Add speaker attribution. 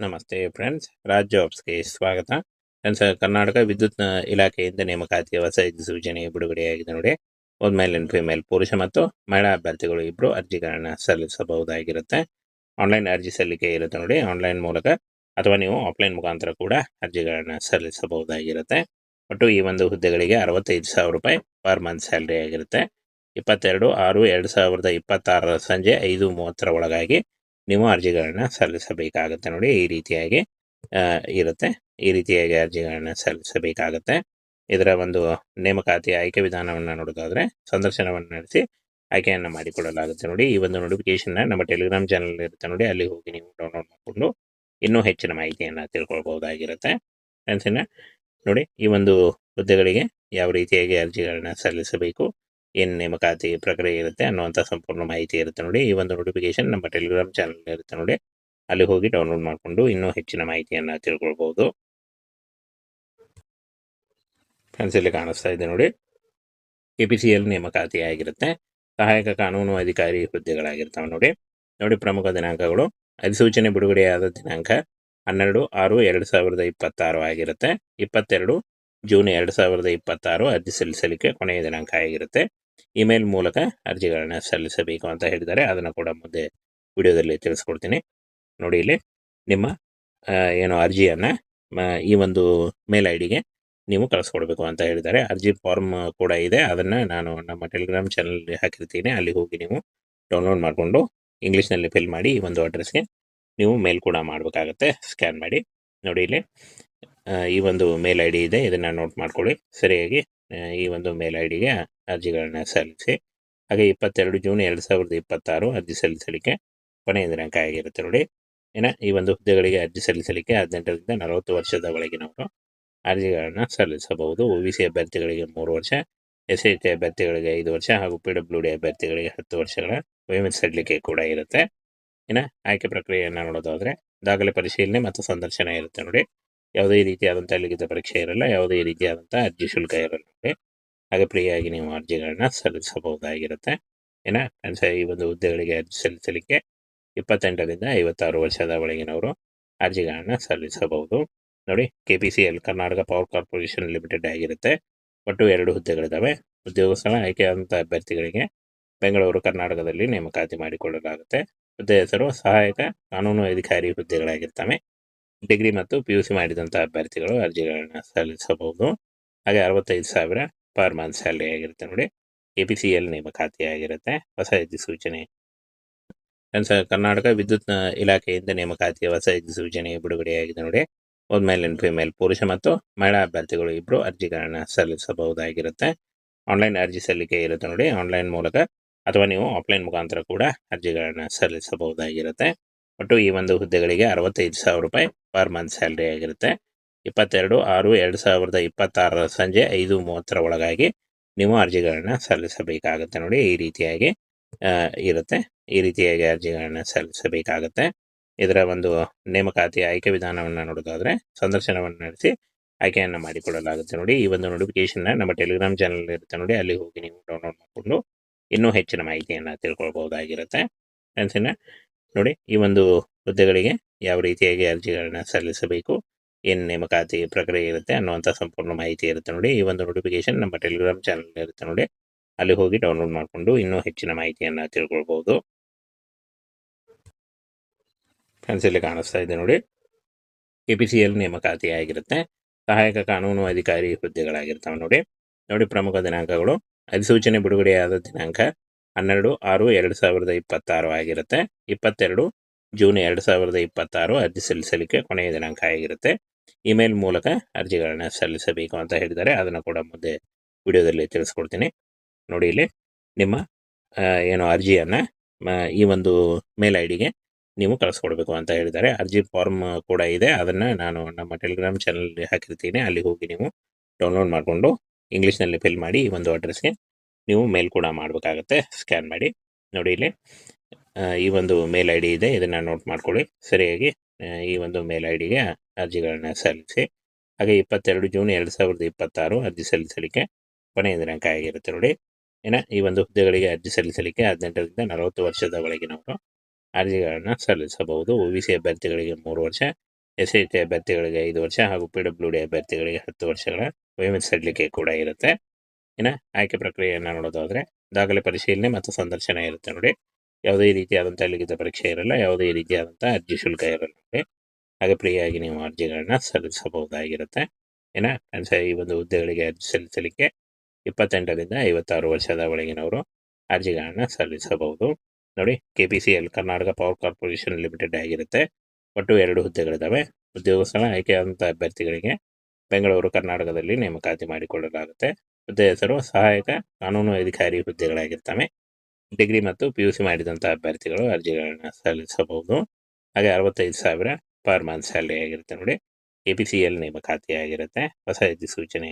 Speaker 1: ನಮಸ್ತೆ ಫ್ರೆಂಡ್ಸ್, ರಾಜ್ ಜಾಬ್ಸ್ಗೆ ಸ್ವಾಗತ. ಫ್ರೆಂಡ್ಸ್, ಕರ್ನಾಟಕ ವಿದ್ಯುತ್ ಇಲಾಖೆಯಿಂದ ನೇಮಕಾತಿಯ ಹೊಸ ಸೂಚನೆ ಬಿಡುಗಡೆಯಾಗಿದೆ ನೋಡಿ. ಒಂದು ಮೇಲ್ ಅಂಡ್ ಫಿಮೇಲ್, ಪುರುಷ ಮತ್ತು ಮಹಿಳಾ ಅಭ್ಯರ್ಥಿಗಳು ಇಬ್ಬರು ಅರ್ಜಿಗಳನ್ನ ಸಲ್ಲಿಸಬಹುದಾಗಿರುತ್ತೆ. ಆನ್ಲೈನ್ ಅರ್ಜಿ ಸಲ್ಲಿಕೆ ಇರುತ್ತೆ ನೋಡಿ. ಆನ್ಲೈನ್ ಮೂಲಕ ಅಥವಾ ನೀವು ಆಫ್ಲೈನ್ ಮುಖಾಂತರ ಕೂಡ ಅರ್ಜಿಗಳನ್ನ ಸಲ್ಲಿಸಬಹುದಾಗಿರುತ್ತೆ. ಒಟ್ಟು ಈ ಒಂದು ಹುದ್ದೆಗಳಿಗೆ 65,000 ರೂಪಾಯಿ ಪರ್ ಮಂತ್ ಸ್ಯಾಲ್ರಿ ಆಗಿರುತ್ತೆ. 22/6/2026 ಸಂಜೆ 5:30 ಒಳಗಾಗಿ ನೀವು ಅರ್ಜಿಗಳನ್ನ ಸಲ್ಲಿಸಬೇಕಾಗುತ್ತೆ ನೋಡಿ. ಈ ರೀತಿಯಾಗಿ ಇರುತ್ತೆ. ಈ ರೀತಿಯಾಗಿ ಅರ್ಜಿಗಳನ್ನ ಸಲ್ಲಿಸಬೇಕಾಗುತ್ತೆ. ಇದರ ಒಂದು ನೇಮಕಾತಿ ಆಯ್ಕೆ ವಿಧಾನವನ್ನು ನೋಡೋದಾದ್ರೆ, ಸಂದರ್ಶನವನ್ನು ನಡೆಸಿ ಆಯ್ಕೆಯನ್ನು ಮಾಡಿಕೊಳ್ಳಲಾಗುತ್ತೆ ನೋಡಿ. ಈ ಒಂದು ನೋಟಿಫಿಕೇಶನ್ ನಮ್ಮ ಟೆಲಿಗ್ರಾಮ್ ಚಾನಲ್ ಇರುತ್ತೆ ನೋಡಿ, ಅಲ್ಲಿ ಹೋಗಿ ನೀವು ಡೌನ್ಲೋಡ್ ಮಾಡಿಕೊಂಡು ಇನ್ನೂ ಹೆಚ್ಚಿನ ಮಾಹಿತಿಯನ್ನು ತಿಳ್ಕೊಳ್ಬಹುದಾಗಿರುತ್ತೆ. ಫ್ರೆಂಡ್ಸ್, ನೋಡಿ, ಈ ಒಂದು ಹುದ್ದೆಗಳಿಗೆ ಯಾವ ರೀತಿಯಾಗಿ ಅರ್ಜಿಗಳನ್ನ ಸಲ್ಲಿಸಬೇಕು, ಏನು ನೇಮಕಾತಿ ಪ್ರಕ್ರಿಯೆ ಇರುತ್ತೆ ಅನ್ನುವಂಥ ಸಂಪೂರ್ಣ ಮಾಹಿತಿ ಇರುತ್ತೆ ನೋಡಿ. ಈ ಒಂದು ನೋಟಿಫಿಕೇಶನ್ ನಮ್ಮ ಟೆಲಿಗ್ರಾಮ್ ಚಾನಲ್ ಇರುತ್ತೆ ನೋಡಿ, ಅಲ್ಲಿ ಹೋಗಿ ಡೌನ್ಲೋಡ್ ಮಾಡಿಕೊಂಡು ಇನ್ನೂ ಹೆಚ್ಚಿನ ಮಾಹಿತಿಯನ್ನು ತಿಳ್ಕೊಳ್ಬಹುದು. ಫ್ರೆಂಡ್ಸ್, ಇಲ್ಲಿ ಕಾಣಿಸ್ತಾ ಇದೆ ನೋಡಿ, KPCL ನೇಮಕಾತಿ ಆಗಿರುತ್ತೆ. ಸಹಾಯಕ ಕಾನೂನು ಅಧಿಕಾರಿ ಹುದ್ದೆಗಳಾಗಿರ್ತವೆ ನೋಡಿ. ಪ್ರಮುಖ ದಿನಾಂಕಗಳು: ಅಧಿಸೂಚನೆ ಬಿಡುಗಡೆಯಾದ ದಿನಾಂಕ 12/6/2026 ಆಗಿರುತ್ತೆ. 22 ಜೂನ್ 2026 ಅರ್ಜಿ ಸಲ್ಲಿಸಲಿಕ್ಕೆ ಕೊನೆಯ ದಿನಾಂಕ ಆಗಿರುತ್ತೆ. ಇಮೇಲ್ ಮೂಲಕ ಅರ್ಜಿಗಳನ್ನ ಸಲ್ಲಿಸಬೇಕು ಅಂತ ಹೇಳಿದ್ದಾರೆ. ಅದನ್ನು ಕೂಡ ಮುಂದೆ ವಿಡಿಯೋದಲ್ಲಿ ತಿಳಿಸ್ಕೊಡ್ತೀನಿ ನೋಡಿ. ಇಲ್ಲಿ ನಿಮ್ಮ ಏನು ಅರ್ಜಿಯನ್ನು ಈ ಒಂದು ಮೇಲ್ ಐ ಡಿಗೆ ನೀವು ಕಳಿಸ್ಕೊಡ್ಬೇಕು ಅಂತ ಹೇಳಿದ್ದಾರೆ. ಅರ್ಜಿ ಫಾರ್ಮ್ ಕೂಡ ಇದೆ, ಅದನ್ನು ನಾನು ನಮ್ಮ ಟೆಲಿಗ್ರಾಮ್ ಚಾನಲ್ ಹಾಕಿರ್ತೀನಿ, ಅಲ್ಲಿ ಹೋಗಿ ನೀವು ಡೌನ್ಲೋಡ್ ಮಾಡಿಕೊಂಡು ಇಂಗ್ಲೀಷ್ನಲ್ಲಿ ಫಿಲ್ ಮಾಡಿ ಈ ಒಂದು ಅಡ್ರೆಸ್ಗೆ ನೀವು ಮೇಲ್ ಕೂಡ ಮಾಡಬೇಕಾಗತ್ತೆ. ಸ್ಕ್ಯಾನ್ ಮಾಡಿ ನೋಡಿ. ಇಲ್ಲಿ ಈ ಒಂದು ಮೇಲ್ ಐ ಡಿ ಇದೆ, ಇದನ್ನು ನೋಟ್ ಮಾಡ್ಕೊಳ್ಳಿ ಸರಿಯಾಗಿ. ಈ ಒಂದು ಮೇಲ್ ಐ ಡಿಗೆ ಅರ್ಜಿಗಳನ್ನ ಸಲ್ಲಿಸಿ. ಹಾಗೆ 22 ಜೂನ್ 2026 ಅರ್ಜಿ ಸಲ್ಲಿಸಲಿಕ್ಕೆ ಕೊನೆಯ ದಿನಾಂಕ ಆಗಿರುತ್ತೆ ನೋಡಿ. ಈ ಒಂದು ಹುದ್ದೆಗಳಿಗೆ ಅರ್ಜಿ ಸಲ್ಲಿಸಲಿಕ್ಕೆ 18ರಿಂದ 40 ವರ್ಷದ ಒಳಗಿನವರು ಅರ್ಜಿಗಳನ್ನು ಸಲ್ಲಿಸಬಹುದು. OBC ಅಭ್ಯರ್ಥಿಗಳಿಗೆ 3 ವರ್ಷ, SC ಅಭ್ಯರ್ಥಿಗಳಿಗೆ 5 ವರ್ಷ ಹಾಗೂ PWD ಅಭ್ಯರ್ಥಿಗಳಿಗೆ 10 ವರ್ಷಗಳ ವಯೋಮಿತಿ ಸಡಿಲಿಕೆ ಕೂಡ ಇರುತ್ತೆ. ಆಯ್ಕೆ ಪ್ರಕ್ರಿಯೆಯನ್ನು ನೋಡೋದಾದ್ರೆ, ದಾಖಲೆ ಪರಿಶೀಲನೆ ಮತ್ತು ಸಂದರ್ಶನ ಇರುತ್ತೆ ನೋಡಿ. ಯಾವುದೇ ರೀತಿಯಾದಂಥ ಲಿಖಿತ ಪರೀಕ್ಷೆ ಇರಲ್ಲ, ಯಾವುದೇ ರೀತಿಯಾದಂಥ ಅರ್ಜಿ ಶುಲ್ಕ ಇರಲ್ಲ ನೋಡಿ. ಹಾಗೆ ಫ್ರೀಯಾಗಿ ನೀವು ಅರ್ಜಿಗಳನ್ನ ಸಲ್ಲಿಸಬಹುದಾಗಿರುತ್ತೆ. ಈ ಒಂದು ಹುದ್ದೆಗಳಿಗೆ ಅರ್ಜಿ ಸಲ್ಲಿಸಲಿಕ್ಕೆ 28ರಿಂದ 56 ವರ್ಷದ ಒಳಗಿನವರು ಅರ್ಜಿಗಳನ್ನ ಸಲ್ಲಿಸಬಹುದು ನೋಡಿ. KPCL Karnataka power corporation limited ಆಗಿರುತ್ತೆ. ಒಟ್ಟು 2 ಹುದ್ದೆಗಳಿದ್ದಾವೆ. ಉದ್ಯೋಗ ಸ್ಥಳ: ಆಯ್ಕೆಯಾದಂಥ ಅಭ್ಯರ್ಥಿಗಳಿಗೆ ಬೆಂಗಳೂರು, ಕರ್ನಾಟಕದಲ್ಲಿ ನೇಮಕಾತಿ ಮಾಡಿಕೊಳ್ಳಲಾಗುತ್ತೆ. ಹುದ್ದೆ ಹೆಸರು ಸಹಾಯಕ ಕಾನೂನು ಅಧಿಕಾರಿ ಹುದ್ದೆಗಳಾಗಿರ್ತವೆ. ಡಿಗ್ರಿ ಮತ್ತು PUC ಮಾಡಿದಂಥ ಅಭ್ಯರ್ಥಿಗಳು ಅರ್ಜಿಗಳನ್ನ ಸಲ್ಲಿಸಬಹುದು. ಹಾಗೆ 65,000 ಪರ್ ಮಂತ್ ಸ್ಯಾಲ್ರಿ ಆಗಿರುತ್ತೆ ನೋಡಿ. KPCL ನೇಮಕಾತಿ ಆಗಿರುತ್ತೆ. ಹೊಸ ಅಧಿಸೂಚನೆ. ಕರ್ನಾಟಕ ವಿದ್ಯುತ್ ಇಲಾಖೆಯಿಂದ ನೇಮಕಾತಿಯ ಹೊಸ ಅಧಿಸೂಚನೆ ಬಿಡುಗಡೆಯಾಗಿದೆ ನೋಡಿ. ಒಂದು ಮೇಲ್ ಅಂಡ್ ಫಿಮೇಲ್, ಪುರುಷ ಮತ್ತು ಮಹಿಳಾ ಅಭ್ಯರ್ಥಿಗಳು ಇಬ್ಬರು ಅರ್ಜಿಗಳನ್ನ ಸಲ್ಲಿಸಬಹುದಾಗಿರುತ್ತೆ. ಆನ್ಲೈನ್ ಅರ್ಜಿ ಸಲ್ಲಿಕೆ ಇರುತ್ತೆ ನೋಡಿ. ಆನ್ಲೈನ್ ಮೂಲಕ ಅಥವಾ ನೀವು ಆಫ್ಲೈನ್ ಮುಖಾಂತರ ಕೂಡ ಅರ್ಜಿಗಳನ್ನ ಸಲ್ಲಿಸಬಹುದಾಗಿರುತ್ತೆ. ಒಟ್ಟು ಈ ಒಂದು ಹುದ್ದೆಗಳಿಗೆ 65,000 ರೂಪಾಯಿ ಪರ್ ಮಂತ್ ಸ್ಯಾಲ್ರಿ ಆಗಿರುತ್ತೆ. 22/6/2026 ಸಂಜೆ 5:30 ಒಳಗಾಗಿ ನೀವು ಅರ್ಜಿಗಳನ್ನ ಸಲ್ಲಿಸಬೇಕಾಗುತ್ತೆ ನೋಡಿ. ಈ ರೀತಿಯಾಗಿ ಇರುತ್ತೆ. ಈ ರೀತಿಯಾಗಿ ಅರ್ಜಿಗಳನ್ನ ಸಲ್ಲಿಸಬೇಕಾಗುತ್ತೆ. ಇದರ ಒಂದು ನೇಮಕಾತಿ ಆಯ್ಕೆ ವಿಧಾನವನ್ನು ನೋಡೋದಾದ್ರೆ, ಸಂದರ್ಶನವನ್ನು ನಡೆಸಿ ಆಯ್ಕೆಯನ್ನು ಮಾಡಿಕೊಳ್ಳಲಾಗುತ್ತೆ ನೋಡಿ. ಈ ಒಂದು ನೋಟಿಫಿಕೇಶನ್ ನಮ್ಮ ಟೆಲಿಗ್ರಾಮ್ ಚಾನಲ್ ಇರುತ್ತೆ ನೋಡಿ, ಅಲ್ಲಿ ಹೋಗಿ ನೀವು ಡೌನ್ಲೋಡ್ ಮಾಡಿಕೊಂಡು ಇನ್ನೂ ಹೆಚ್ಚಿನ ಮಾಹಿತಿಯನ್ನು ತಿಳ್ಕೊಳ್ಬಹುದಾಗಿರುತ್ತೆ. ಫ್ರೆಂಡ್ಸ್, ನೋಡಿ, ಈ ಒಂದು ಹುದ್ದೆಗಳಿಗೆ ಯಾವ ರೀತಿಯಾಗಿ ಅರ್ಜಿಗಳನ್ನ ಸಲ್ಲಿಸಬೇಕು, ಏನು ನೇಮಕಾತಿ ಪ್ರಕ್ರಿಯೆ ಇರುತ್ತೆ ಅನ್ನುವಂಥ ಸಂಪೂರ್ಣ ಮಾಹಿತಿ ಇರುತ್ತೆ ನೋಡಿ. ಈ ಒಂದು ನೋಟಿಫಿಕೇಶನ್ ನಮ್ಮ ಟೆಲಿಗ್ರಾಮ್ ಚಾನಲ್ ಇರುತ್ತೆ ನೋಡಿ, ಅಲ್ಲಿ ಹೋಗಿ ಡೌನ್ಲೋಡ್ ಮಾಡಿಕೊಂಡು ಇನ್ನೂ ಹೆಚ್ಚಿನ ಮಾಹಿತಿಯನ್ನು ತಿಳ್ಕೊಳ್ಬಹುದು. ಫ್ರೆಂಡ್ಸ್, ಇಲ್ಲಿ ಕಾಣಿಸ್ತಾ ಇದೆ ನೋಡಿ, KPCL ನೇಮಕಾತಿ ಆಗಿರುತ್ತೆ. ಸಹಾಯಕ ಕಾನೂನು ಅಧಿಕಾರಿ ಹುದ್ದೆಗಳಾಗಿರ್ತವೆ ನೋಡಿ. ಪ್ರಮುಖ ದಿನಾಂಕಗಳು: ಅಧಿಸೂಚನೆ ಬಿಡುಗಡೆಯಾದ ದಿನಾಂಕ 12/6/2026 ಆಗಿರುತ್ತೆ. 22 ಜೂನ್ 2026 ಅರ್ಜಿ ಸಲ್ಲಿಸಲಿಕ್ಕೆ ಕೊನೆಯ ದಿನಾಂಕ ಆಗಿರುತ್ತೆ. ಇಮೇಲ್ ಮೂಲಕ ಅರ್ಜಿಗಳನ್ನ ಸಲ್ಲಿಸಬೇಕು ಅಂತ ಹೇಳಿದ್ದಾರೆ. ಅದನ್ನು ಕೂಡ ಮುಂದೆ ವಿಡಿಯೋದಲ್ಲಿ ತಿಳಿಸ್ಕೊಡ್ತೀನಿ ನೋಡಿ. ಇಲ್ಲಿ ನಿಮ್ಮ ಏನು ಅರ್ಜಿಯನ್ನು ಈ ಒಂದು ಮೇಲ್ ಐ ಡಿಗೆ ನೀವು ಕಳಿಸ್ಕೊಡ್ಬೇಕು ಅಂತ ಹೇಳಿದ್ದಾರೆ. ಅರ್ಜಿ ಫಾರ್ಮ್ ಕೂಡ ಇದೆ, ಅದನ್ನು ನಾನು ನಮ್ಮ ಟೆಲಿಗ್ರಾಮ್ ಚಾನಲ್ ಹಾಕಿರ್ತೀನಿ, ಅಲ್ಲಿ ಹೋಗಿ ನೀವು ಡೌನ್ಲೋಡ್ ಮಾಡಿಕೊಂಡು ಇಂಗ್ಲೀಷ್ನಲ್ಲಿ ಫಿಲ್ ಮಾಡಿ ಈ ಒಂದು ಅಡ್ರೆಸ್ಗೆ ನೀವು ಮೇಲ್ ಕೂಡ ಮಾಡಬೇಕಾಗತ್ತೆ. ಸ್ಕ್ಯಾನ್ ಮಾಡಿ ನೋಡಿ. ಇಲ್ಲಿ ಈ ಒಂದು ಮೇಲ್ ಐ ಡಿ ಇದೆ, ಇದನ್ನು ನೋಟ್ ಮಾಡ್ಕೊಳ್ಳಿ ಸರಿಯಾಗಿ. ಈ ಒಂದು ಮೇಲ್ ಐ ಡಿಗೆ ಅರ್ಜಿಗಳನ್ನ ಸಲ್ಲಿಸಿ. ಹಾಗೆ 22 ಜೂನ್ 2026 ಅರ್ಜಿ ಸಲ್ಲಿಸಲಿಕ್ಕೆ ಕೊನೆಯ ದಿನಾಂಕ ಆಗಿರುತ್ತೆ ನೋಡಿ. ಈ ಒಂದು ಹುದ್ದೆಗಳಿಗೆ ಅರ್ಜಿ ಸಲ್ಲಿಸಲಿಕ್ಕೆ 18ರಿಂದ 40 ವರ್ಷದ ಒಳಗಿನವರು ಅರ್ಜಿಗಳನ್ನ ಸಲ್ಲಿಸಬಹುದು. OBC ಅಭ್ಯರ್ಥಿಗಳಿಗೆ 3 ವರ್ಷ, SHT ಅಭ್ಯರ್ಥಿಗಳಿಗೆ 5 ವರ್ಷ ಹಾಗೂ PWD ಅಭ್ಯರ್ಥಿಗಳಿಗೆ 10 ವರ್ಷಗಳ ವಯೋಮಿತಿ ಸಡಿಲಿಕೆ ಕೂಡ ಇರುತ್ತೆ. ಇನ್ನು ಆಯ್ಕೆ ಪ್ರಕ್ರಿಯೆಯನ್ನು ನೋಡೋದಾದರೆ ದಾಖಲೆ ಪರಿಶೀಲನೆ ಮತ್ತು ಸಂದರ್ಶನ ಇರುತ್ತೆ ನೋಡಿ. ಯಾವುದೇ ರೀತಿಯಾದಂಥ ಲಿಖಿತ ಪರೀಕ್ಷೆ ಇರಲ್ಲ, ಯಾವುದೇ ರೀತಿಯಾದಂಥ ಅರ್ಜಿ ಶುಲ್ಕ ಇರಲ್ಲ ನೋಡಿ. ಹಾಗೆ ಫ್ರೀಯಾಗಿ ನೀವು ಅರ್ಜಿಗಳನ್ನ ಸಲ್ಲಿಸಬಹುದಾಗಿರುತ್ತೆ. ಇನ್ನು ಈ ಒಂದು ಹುದ್ದೆಗಳಿಗೆ ಅರ್ಜಿ ಸಲ್ಲಿಸಲಿಕ್ಕೆ 28ರಿಂದ 56 ವರ್ಷದ ಒಳಗಿನವರು ಅರ್ಜಿಗಳನ್ನು ಸಲ್ಲಿಸಬಹುದು ನೋಡಿ. KPCL Karnataka power corporation limited ಆಗಿರುತ್ತೆ. ಒಟ್ಟು 2 ಹುದ್ದೆಗಳಿದ್ದಾವೆ. ಉದ್ಯೋಗಸ್ಥಳ ಆಯ್ಕೆಯಾದಂಥ ಅಭ್ಯರ್ಥಿಗಳಿಗೆ ಬೆಂಗಳೂರು ಕರ್ನಾಟಕದಲ್ಲಿ ನೇಮಕಾತಿ ಮಾಡಿಕೊಳ್ಳಲಾಗುತ್ತೆ. ಹುದ್ದೆ ಹೆಸರು ಸಹಾಯಕ ಕಾನೂನು ಅಧಿಕಾರಿ ಹುದ್ದೆಗಳಾಗಿರ್ತವೆ. ಡಿಗ್ರಿ ಮತ್ತು PUC ಮಾಡಿದಂಥ ಅಭ್ಯರ್ಥಿಗಳು ಅರ್ಜಿಗಳನ್ನು ಸಲ್ಲಿಸಬಹುದು. ಹಾಗೆ 65,000 ಪರ್ ಮಂತ್ ಸ್ಯಾಲರಿ ಆಗಿರುತ್ತೆ ನೋಡಿ. KPCL ನೇಮಕಾತಿ ಆಗಿರುತ್ತೆ. ಹೊಸ ಅಧಿಸೂಚನೆ